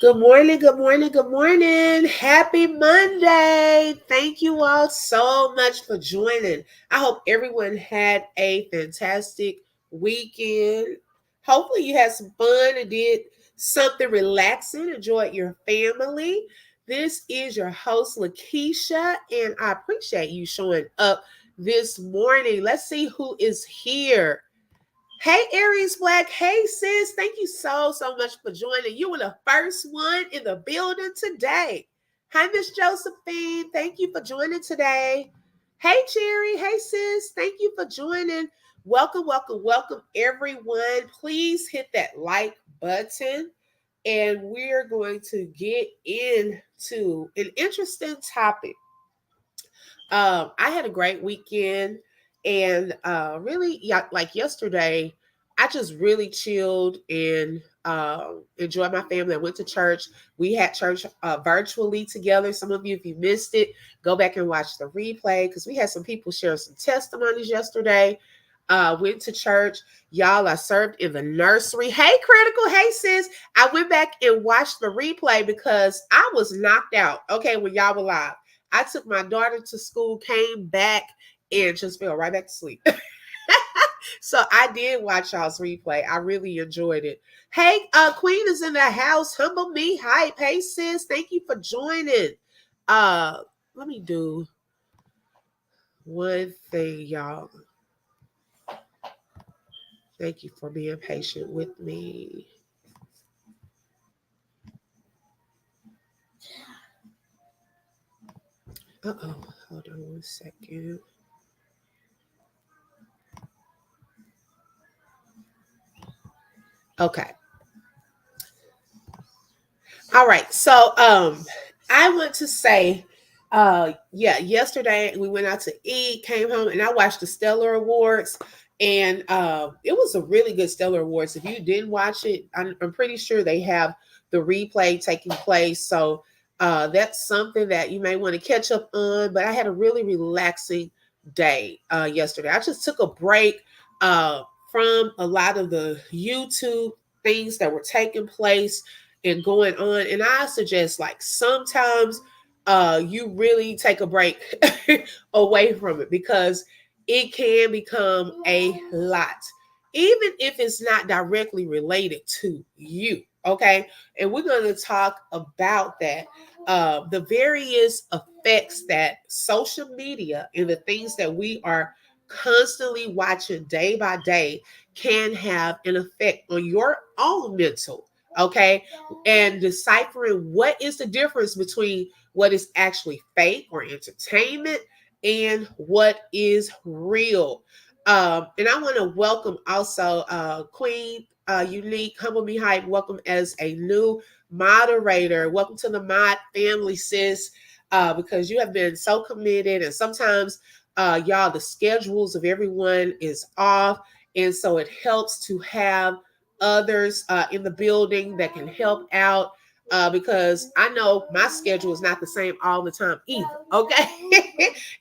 Good morning, good morning, good morning. Happy Monday. Thank you all so much for joining. I hope everyone had a fantastic weekend. Hopefully, you had some fun and did something relaxing, enjoyed your family. This is your host, Lakeisha, and I appreciate you showing up this morning. Let's see who is here. Hey, Aries Black. Hey, sis. Thank you so much for joining. You were the first one in the building today. Hi, Miss Josephine. Thank you for joining today. Hey, Cherry. Hey, sis. Thank you for joining. Welcome, welcome, welcome, everyone. Please hit that like button. And we're going to get into an interesting topic. I had a great weekend, and really, yeah, like yesterday, I just really chilled and enjoyed my family. I went to church. We had church virtually together. Some of you, if you missed it, go back and watch the replay because we had some people share some testimonies yesterday. Went to church. Y'all, I served in the nursery. Hey, Critical. Hey, sis. I went back and watched the replay because I was knocked out, okay, when y'all were live. I took my daughter to school, came back, and just fell right back to sleep. So I did watch y'all's replay. I really enjoyed it. Hey, Queen is in the house. Humble me hype. Hey, sis. Thank you for joining. Let me do one thing, y'all. Thank you for being patient with me. Uh-oh. Hold on one second. Okay. All right. So I want to say yesterday we went out to eat, came home, and I watched the Stellar Awards. And it was a really good Stellar Awards. If you didn't watch it, I'm pretty sure they have the replay taking place. So that's something that you may want to catch up on. But I had a really relaxing day yesterday. I just took a break from a lot of the YouTube things that were taking place and going on. And I suggest, like, sometimes you really take a break away from it because it can become a lot, even if it's not directly related to you. Okay. And we're going to talk about that. The various effects that social media and the things that we are constantly watching day by day can have an effect on your own mental. Okay. And deciphering what is the difference between what is actually fake or entertainment and what is real. And I want to welcome also Queen Unique, Humble Me Hype. Welcome as a new moderator. Welcome to the mod family, sis, because you have been so committed. And sometimes, y'all, the schedules of everyone is off. And so it helps to have others in the building that can help out because I know my schedule is not the same all the time either. Okay.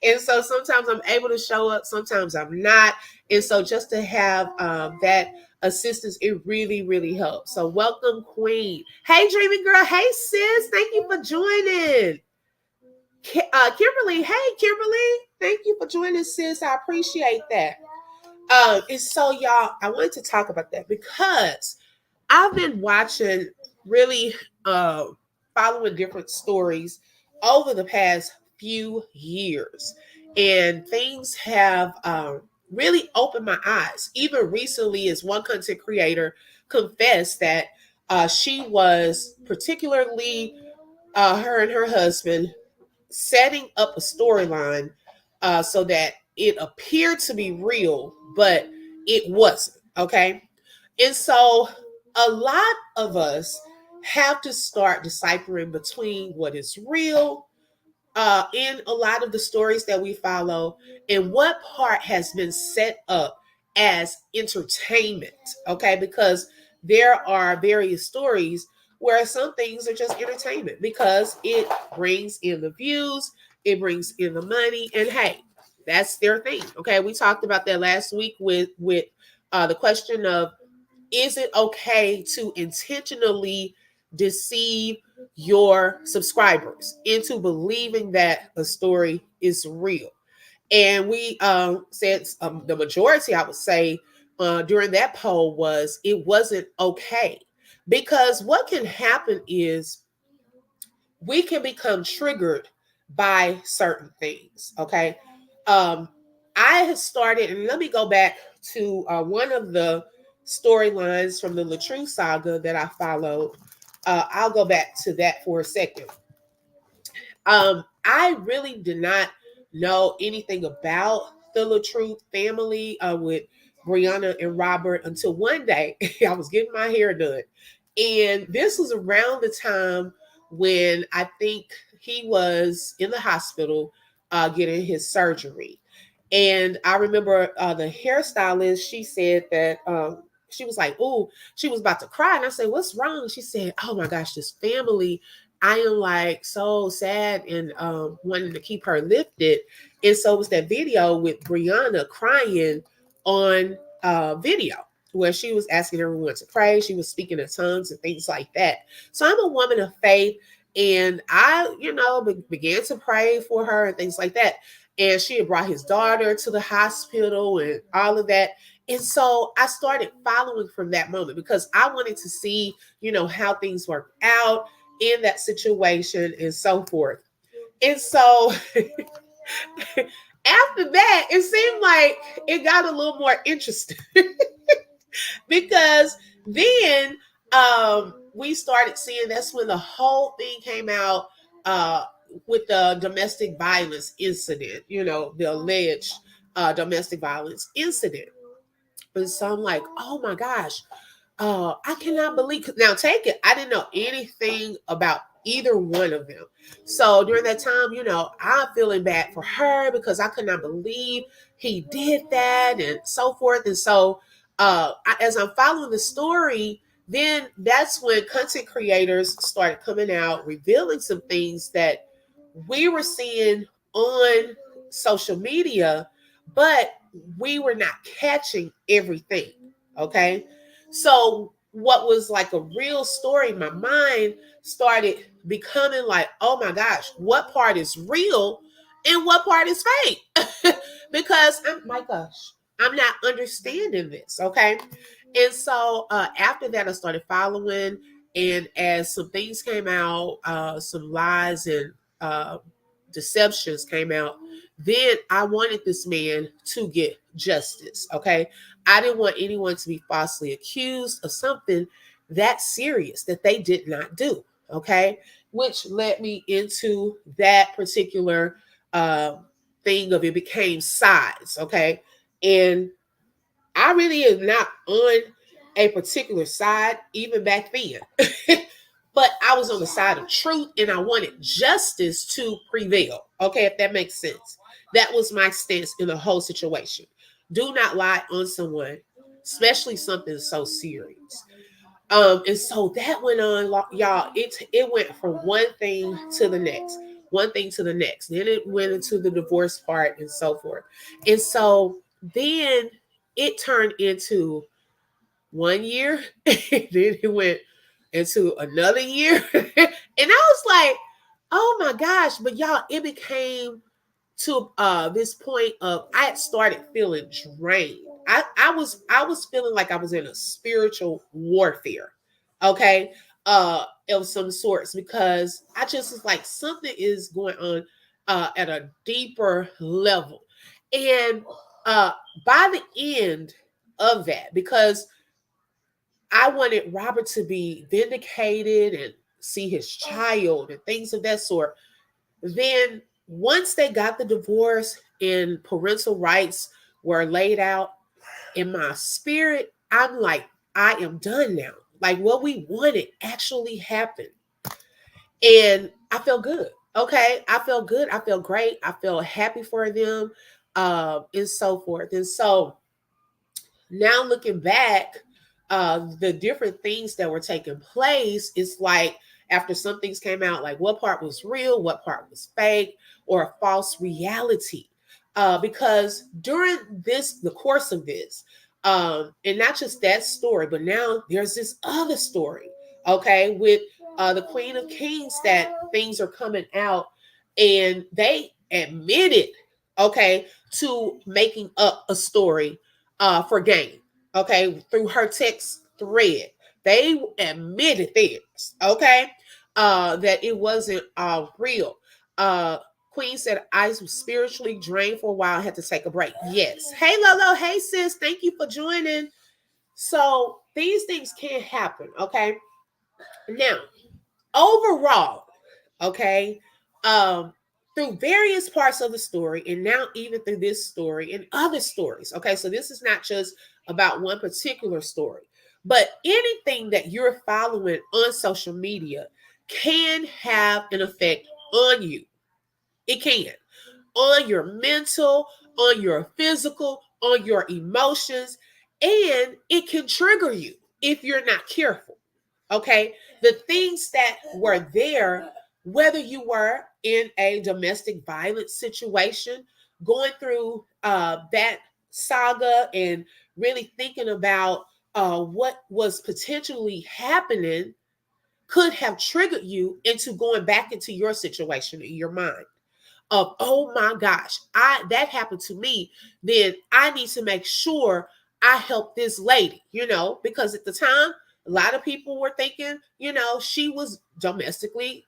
And so sometimes I'm able to show up, sometimes I'm not. And so just to have that assistance, it really, really helps. So welcome, Queen. Hey, Dreaming Girl. Hey, sis. Thank you for joining. Kimberly. Hey, Kimberly. Thank you for joining, sis. I appreciate that. And so, y'all, I wanted to talk about that because I've been watching, really following different stories over the past few years, and things have really opened my eyes. Even recently, as one content creator confessed that she was particularly her and her husband setting up a storyline so that it appeared to be real, but it wasn't. Okay. And so a lot of us have to start deciphering between what is real in a lot of the stories that we follow and what part has been set up as entertainment. Okay. Because there are various stories where some things are just entertainment because it brings in the views, it brings in the money, and hey, that's their thing. Okay. We talked about that last week with the question of, is it okay to intentionally deceive your subscribers into believing that a story is real? And we said the majority, I would say, during that poll was it wasn't okay. Because what can happen is we can become triggered by certain things. Okay. Um, I had started, and let me go back to one of the storylines from the Latrue saga that I followed. I'll go back to that for a second. I really did not know anything about the Latrue family with Brianna and Robert until one day I was getting my hair done. And this was around the time when I think he was in the hospital getting his surgery. And I remember the hairstylist, she said that she was like, oh, she was about to cry. And I said, what's wrong? She said, oh my gosh, this family, I am like so sad and wanting to keep her lifted. And so it was that video with Brianna crying on video where she was asking everyone to pray. She was speaking in tongues and things like that. So I'm a woman of faith. And I, began to pray for her and things like that. And she had brought his daughter to the hospital and all of that. And so I started following from that moment because I wanted to see, how things worked out in that situation and so forth. And so after that, it seemed like it got a little more interesting because then we started seeing that's when the whole thing came out with the domestic violence incident, the alleged domestic violence incident. And so I'm like, oh my gosh, I cannot believe. Now, take it, I didn't know anything about either one of them. So during that time, I'm feeling bad for her because I could not believe he did that and so forth. And so, as I'm following the story, then that's when content creators started coming out, revealing some things that we were seeing on social media, but we were not catching everything. Okay. So what was like a real story in my mind started becoming like, oh my gosh, what part is real and what part is fake? Because my gosh, I'm not understanding this. Okay. And so after that, I started following. And as some things came out, some lies and uh, deceptions came out, then I wanted this man to get justice. Okay. I didn't want anyone to be falsely accused of something that serious that they did not do. Okay. Which led me into that particular uh, thing of it became sides. Okay. And I really am not on a particular side, even back then. But I was on the side of truth and I wanted justice to prevail. Okay, if that makes sense. That was my stance in the whole situation. Do not lie on someone, especially something so serious. And so that went on, y'all. It went from one thing to the next, one thing to the next. Then it went into the divorce part and so forth. And so then it turned into 1 year, then it went into another year. And I was like, oh my gosh, but y'all, it became to this point of I had started feeling drained. I was feeling like I was in a spiritual warfare, okay, of some sorts because I just was like something is going on at a deeper level. And by the end of that, because I wanted Robert to be vindicated and see his child and things of that sort. Then once they got the divorce and parental rights were laid out, in my spirit, I'm like, I am done now. Like what we wanted actually happened. And I felt good. Okay. I felt good. I felt great. I felt happy for them, and so forth. And so now looking back, the different things that were taking place, it's like after some things came out, like what part was real, what part was fake, or a false reality. Because during the course of this, and not just that story, but now there's this other story, okay, with the Queen of Kings, that things are coming out, and they admitted, okay, to making up a story for gain. Okay, through her text thread, they admitted theirs. Okay, that it wasn't real. Uh, Queen said, I was spiritually drained for a while. I had to take a break. Yes. Hey, Lolo. Hey, sis. Thank you for joining. So these things can happen. Okay. Now, overall, okay, through various parts of the story, and now even through this story and other stories, okay, so this is not just about one particular story, but anything that you're following on social media can have an effect on you. It can, on your mental, on your physical, on your emotions, and it can trigger you if you're not careful. Okay, the things that were there, whether you were in a domestic violence situation, going through that saga, and really thinking about what was potentially happening, could have triggered you into going back into your situation in your mind of, oh my gosh, I that happened to me, then I need to make sure I help this lady, because at the time a lot of people were thinking, she was domestically,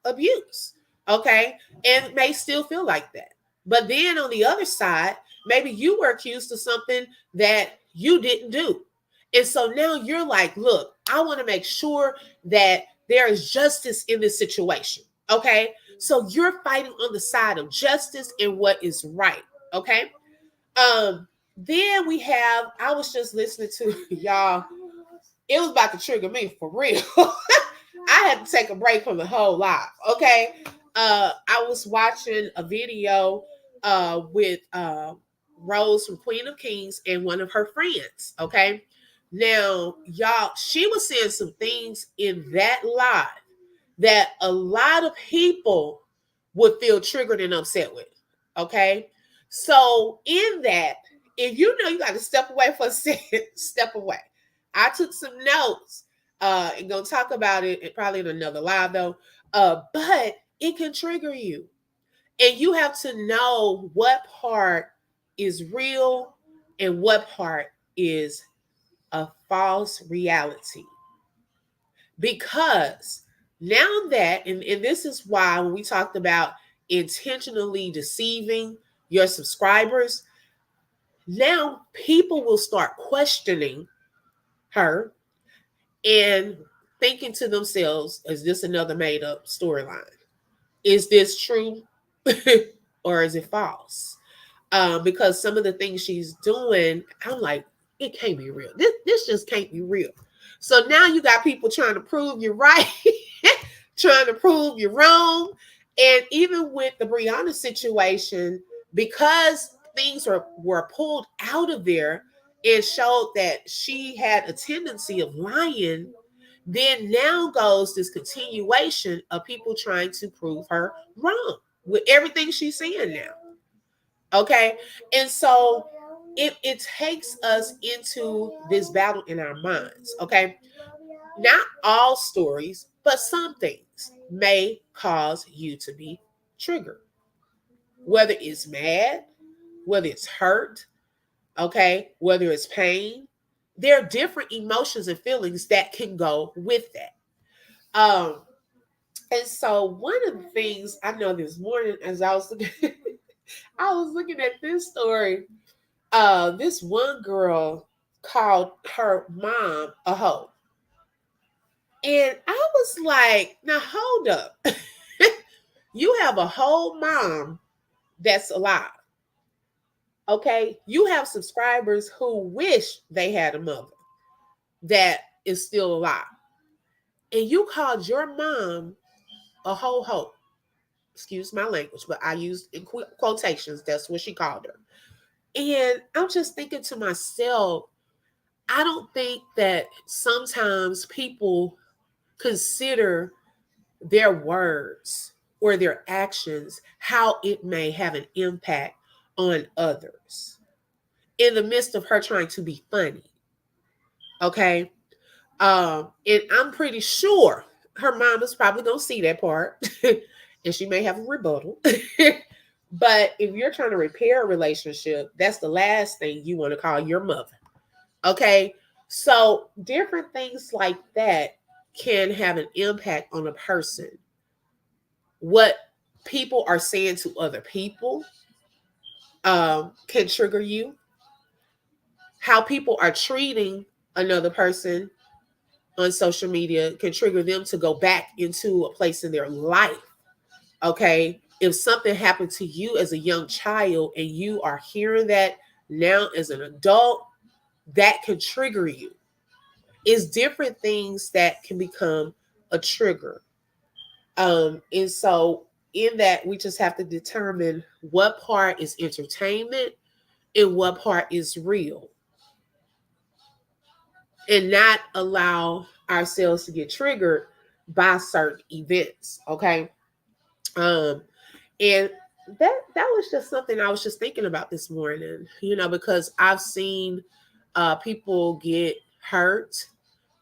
abused. Okay. And may still feel like that. But then on the other side, maybe you were accused of something that you didn't do. And so now you're like, look, I want to make sure that there is justice in this situation. Okay. So you're fighting on the side of justice and what is right. Okay. Then we have, I was just listening to y'all. It was about to trigger me for real. I had to take a break from the whole live. Okay. I was watching a video with Rose from Queen of Kings and one of her friends. Okay. Now, y'all, she was saying some things in that live that a lot of people would feel triggered and upset with. Okay. So, in that, if you know you got to step away for a second, step away. I took some notes and gonna talk about it probably in another live though. But it can trigger you. And you have to know what part is real and what part is a false reality. Because now that, and this is why when we talked about intentionally deceiving your subscribers, now people will start questioning her and thinking to themselves, is this another made up storyline? Is this true or is it false? Because some of the things she's doing, I'm like, it can't be real. This just can't be real. So now you got people trying to prove you're right, trying to prove you're wrong. And even with the Brianna situation, because things were pulled out of there and showed that she had a tendency of lying, then now goes this continuation of people trying to prove her wrong with everything she's saying now. Okay. And so it takes us into this battle in our minds. Okay. Not all stories, but some things may cause you to be triggered, whether it's mad, whether it's hurt, okay, whether it's pain. There are different emotions and feelings that can go with that. And so one of the things I know this morning as I was looking, I was looking at this story. This one girl called her mom a hoe. And I was like, now hold up. You have a whole mom that's alive. Okay. You have subscribers who wish they had a mother that is still alive. And you called your mom a ho ho. Excuse my language, but I used in quotations. That's what she called her. And I'm just thinking to myself, I don't think that sometimes people consider their words or their actions, how it may have an impact on others in the midst of her trying to be funny. Okay. And I'm pretty sure her mom is probably gonna see that part and she may have a rebuttal. But if you're trying to repair a relationship, that's the last thing you want to call your mother. Okay. So different things like that can have an impact on a person. What people are saying to other people can trigger you. How people are treating another person on social media can trigger them to go back into a place in their life. Okay. If something happened to you as a young child and you are hearing that now as an adult, that can trigger you. It's different things that can become a trigger. And so in that, we just have to determine what part is entertainment and what part is real, and not allow ourselves to get triggered by certain events. Okay. Um, and that was just something I was just thinking about this morning, because I've seen people get hurt.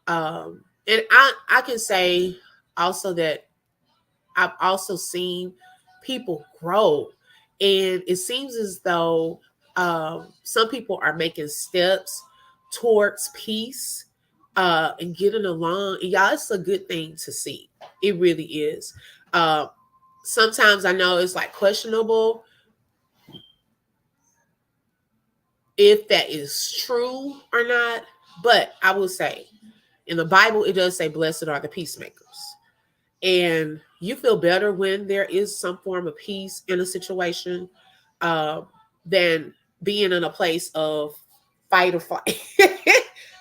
And I can say also that I've also seen people grow. And it seems as though some people are making steps towards peace and getting along. And y'all, it's a good thing to see. It really is. Uh, Sometimes I know it's like questionable if that is true or not. But I will say in the Bible, it does say, blessed are the peacemakers. And you feel better when there is some form of peace in a situation uh, than being in a place of fight or flight.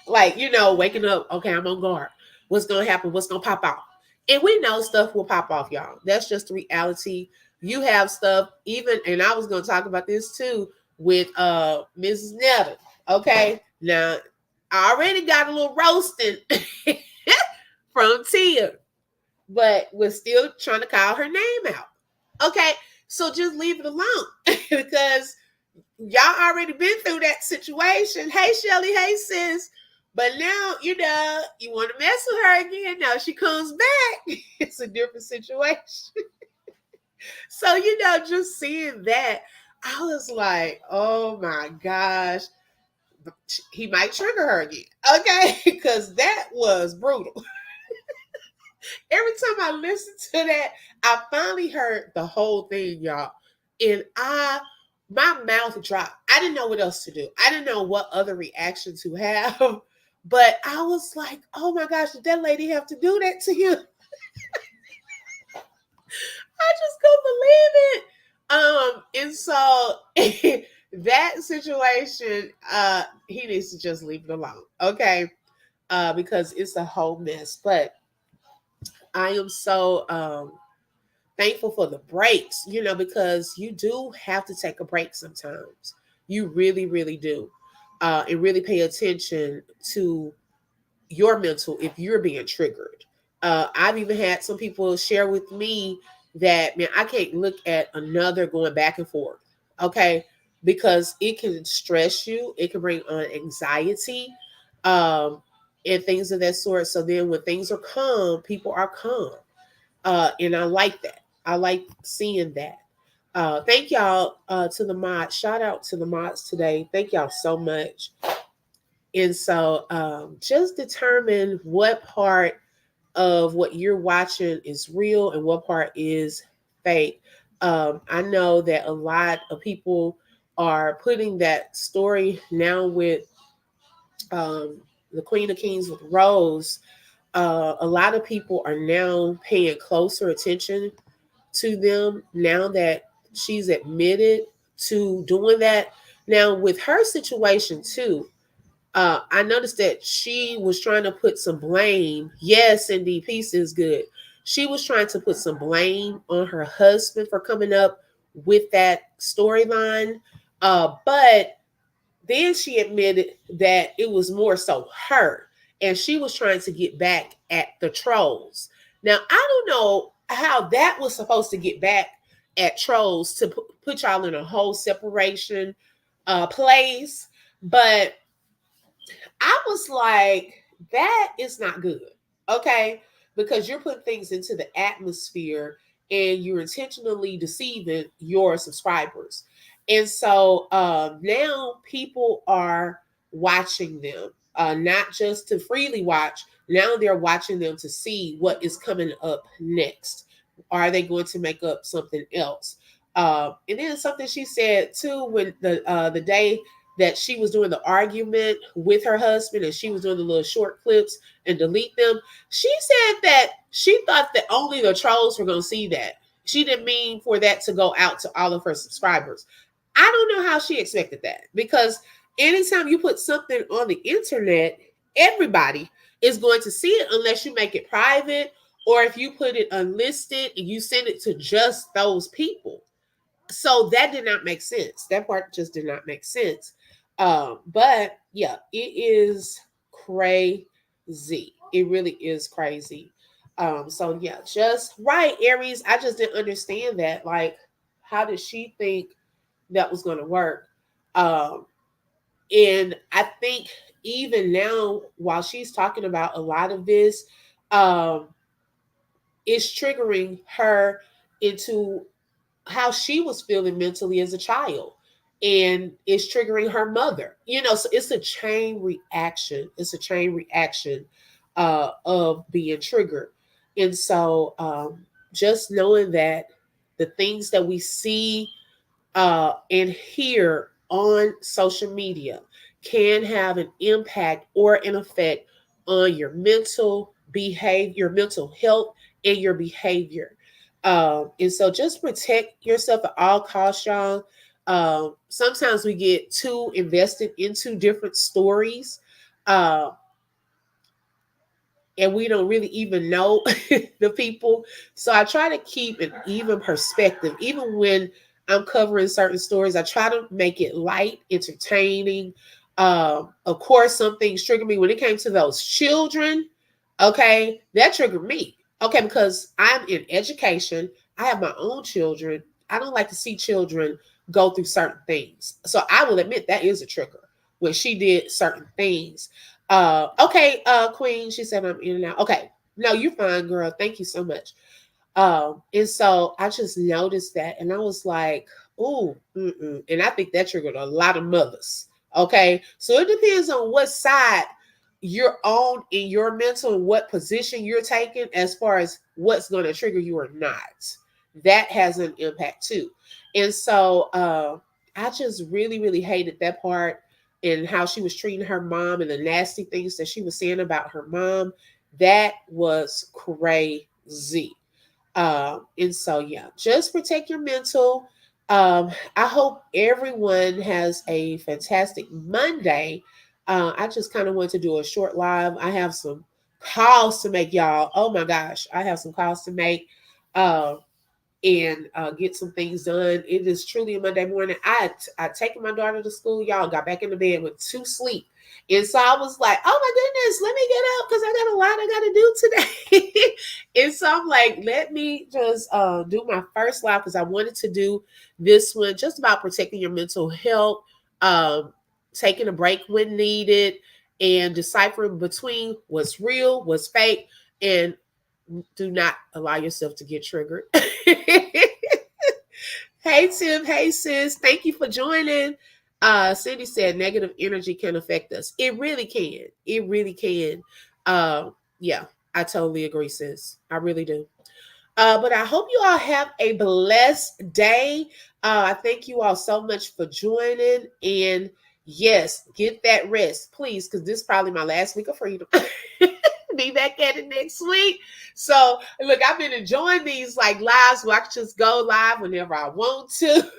Like, waking up, okay, I'm on guard. What's going to happen? What's going to pop off? And we know stuff will pop off, y'all. That's just the reality. You have stuff, even, and I was going to talk about this too with Mrs. Netta. Okay. Now, I already got a little roasting from Tia, but we're still trying to call her name out. Okay, so just leave it alone because y'all already been through that situation. Hey, Shelly, hey, sis. But now, you want to mess with her again. Now she comes back. It's a different situation. So, just seeing that, I was like, oh my gosh, he might trigger her again. Okay, because that was brutal. Every time I listened to that, I finally heard the whole thing, y'all. And my mouth dropped. I didn't know what else to do. I didn't know what other reaction to have. But I was like, oh my gosh, did that lady have to do that to you? I just couldn't believe it. And so that situation, he needs to just leave it alone. Okay. Because it's a whole mess. But I am so thankful for the breaks, because you do have to take a break sometimes. You really, really do. And really pay attention to your mental if you're being triggered. I've even had some people share with me that, man, I can't look at another going back and forth. Okay. Because it can stress you, it can bring on anxiety. And things of that sort. So then when things are calm, people are calm. And I like that. I like seeing that. Thank y'all to the mods. Shout out to the mods today. Thank y'all so much. And so just determine what part of what you're watching is real and what part is fake. I know that a lot of people are putting that story now with the Queen of Kings with Rose. A lot of people are now paying closer attention to them now that she's admitted to doing that. Now, with her situation too, I noticed that she was trying to put some blame. Yes, indeed, peace is good. She was trying to put some blame on her husband for coming up with that storyline. But then she admitted that it was more so her, and she was trying to get back at the trolls. Now, I don't know how that was supposed to get back at trolls to put y'all in a whole separation place, but I was like, that is not good. Okay. Because you're putting things into the atmosphere and you're intentionally deceiving your subscribers. And so now people are watching them, not just to freely watch. Now they're watching them to see what is coming up next. Are they going to make up something else? And then something she said too when the day that she was doing the argument with her husband and she was doing the little short clips and delete them. She said that she thought that only the trolls were going to see that. She didn't mean for that to go out to all of her subscribers. I don't know how she expected that because anytime you put something on the internet, everybody is going to see it unless you make it private or if you put it unlisted and you send it to just those people. So that did not make sense. That part just did not make sense. But yeah, it is crazy. It really is crazy. So yeah, just right, Aries. I just didn't understand that. Like, how did she think that was going to work? Um, and I think even now, while she's talking about a lot of this, um, it's triggering her into how she was feeling mentally as a child and it's triggering her mother, so it's a chain reaction. It's a chain reaction of being triggered. And so just knowing that the things that we see and hear on social media can have an impact or an effect on your mental behavior, your mental health, and your behavior. And so just protect yourself at all costs, y'all. Sometimes we get too invested into different stories. Uh, and we don't really even know the people. So I try to keep an even perspective, even when I'm covering certain stories. I try to make it light, entertaining. Of course, some things trigger me when it came to those children. Okay, that triggered me. Okay, because I'm in education, I have my own children. I don't like to see children go through certain things. So I will admit that is a trigger when she did certain things. Okay, Queen, she said I'm in and out. Okay, no, you're fine, girl. Thank you so much. And so I just noticed that, and I was like, "Ooh," and I think that triggered a lot of mothers. Okay, so it depends on what side you're on in your mental and what position you're taking as far as what's going to trigger you or not. That has an impact too. And so I just really, really hated that part and how she was treating her mom and the nasty things that she was saying about her mom. That was crazy. And so, yeah, just protect your mental. I hope everyone has a fantastic Monday. I just kind of want to do a short live. I have some calls to make, y'all. Oh my gosh, I have some calls to make. Uh, and get some things done. It is truly a Monday morning. I taken my daughter to school, y'all, got back in the bed with 2 sleep. And so I was like, oh my goodness, let me get up because I got a lot I got to do today. And so I'm like, let me just do my first live because I wanted to do this one just about protecting your mental health, um, taking a break when needed, and deciphering between what's real, what's fake, and do not allow yourself to get triggered. Hey Tim, hey sis, thank you for joining. Cindy said negative energy can affect us. It really can. It really can. Yeah, I totally agree, sis. I really do. But I hope you all have a blessed day. I thank you all so much for joining. And yes, get that rest, please, because this is probably my last week of freedom. be back at it next week. So look, I've been enjoying these like lives where I can just go live whenever I want to.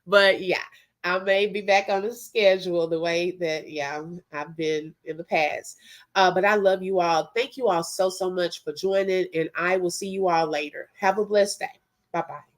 But yeah, I may be back on the schedule the way that I've been in the past. But I love you all. Thank you all so much for joining, and I will see you all later. Have a blessed day. Bye bye.